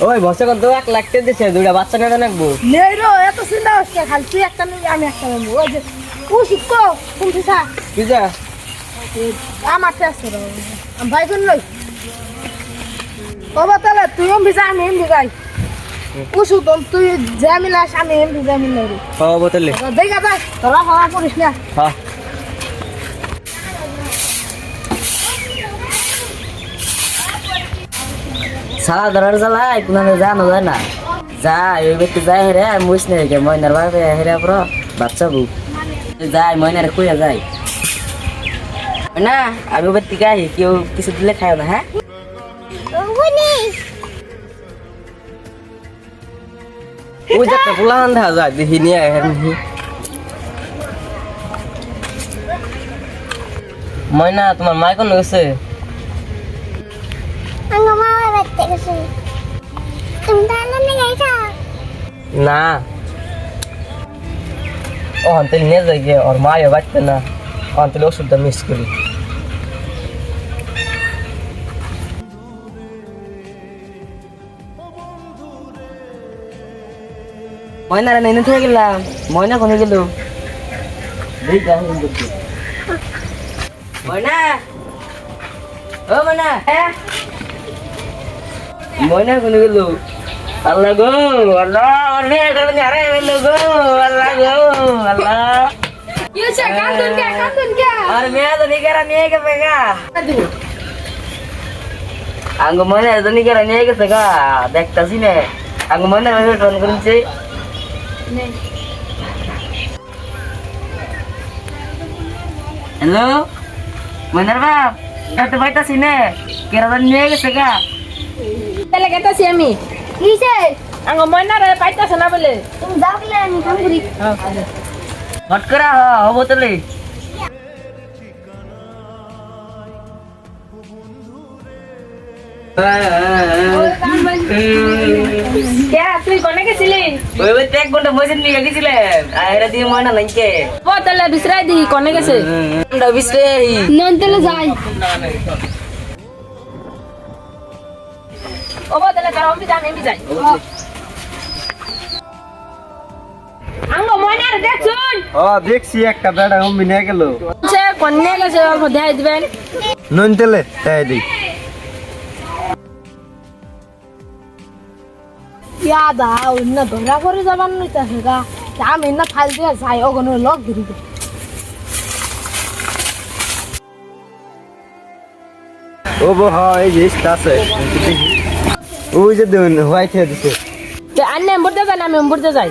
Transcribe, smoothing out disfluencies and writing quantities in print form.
ওই বসে কত 1 লাখ টাকা দিছে দুইটা বাচ্চা নেটা নাকবো নেই রো এত চিন্তা হচ্ছে খালি তুই একটা নিবি আমি একটা নেবো ওই যে ও শিখো তুমি সা কি যা আমার আছে রো ভাই কোন লই ও বাতালে তুই এম ভিজা আমি এম ভিজাই উসু তুই জামিলাস আমি এম ভিজা মিলাই রে হ্যাঁ বোতলে দেখা ভাই তোরা হওয়া করিস না হ্যাঁ সালা ধরার জ্বালায় কোনো জানো যায় না যা ওই ব্যক্তি যায় হেরে মুইস নেই গে ময়নার বাপে হেরে পুরো বাচ্চা বউ যায় ময়নার কইয়া যায় না আমি ব্যক্তি গাই কেউ কিছু দিলে খায় না হ্যাঁ ওই যে পোলা আন্ধা যায় দেখি নিয়ে ময়না তোমার মা কোন গেছে না ও আনতে নিয়ে যাই গে ওর মায়ের বাড়তে না আনতে ওষুধটা মিস করি ময়নারা নেই থেকে গেলাম ময়না কোনে গেল ময়না ও ময়না হ্যাঁ ময়না কোনে গেল আল্লাহ গো আল্লাহ অনে করবে আরে গেল গো আল্লাহ গো আল্লাহ ये से काटून क्या और मैं तो नहीं करा नहीं के पेगा अंग मने तो नहीं करा नहीं के सगा देखता सी ने अंग मने में टोन करून छे नहीं हेलो मनर बाप तो बैठा सी ने केरा तो नहीं के सगा তাহলে গেতাছি আমি কিসে আঙ্গ ময়না রে পাইতাছ না বলে তুমি যাও গলে আমি কাম করি हट करा हो बोतले क्या তুই কোনে গেছিলি ওই ওই এক ঘন্টা বসে নিয়ে গেছিলেন আয়রা দিয়ে ময়না নাইকে ও তাহলে বিসরাই দি কোনে গেছে আমরা বিসরে নন্তলে যাই ও তাহলে কার আমি যাই আঙ্গ ময়না রে দেখছুন ও দেখছি একটা বেড়া অম্মি নিয়ে গেল সে কোনে গেছে অল্প দেখাই দিবেন নুন তেলে তাই দি ইয়াদা অন্য ধরা করে যাবার নইতাছে গা আমি না ফাইল দিয়ে যাই ওগনো লগ ধরি দে ও বো হ্যাঁ এই যে আছে ওই যে দেন হোয়াইট হেড দিছে আন্নে এম্বুরতে যাই আমি এম্বুরতে যাই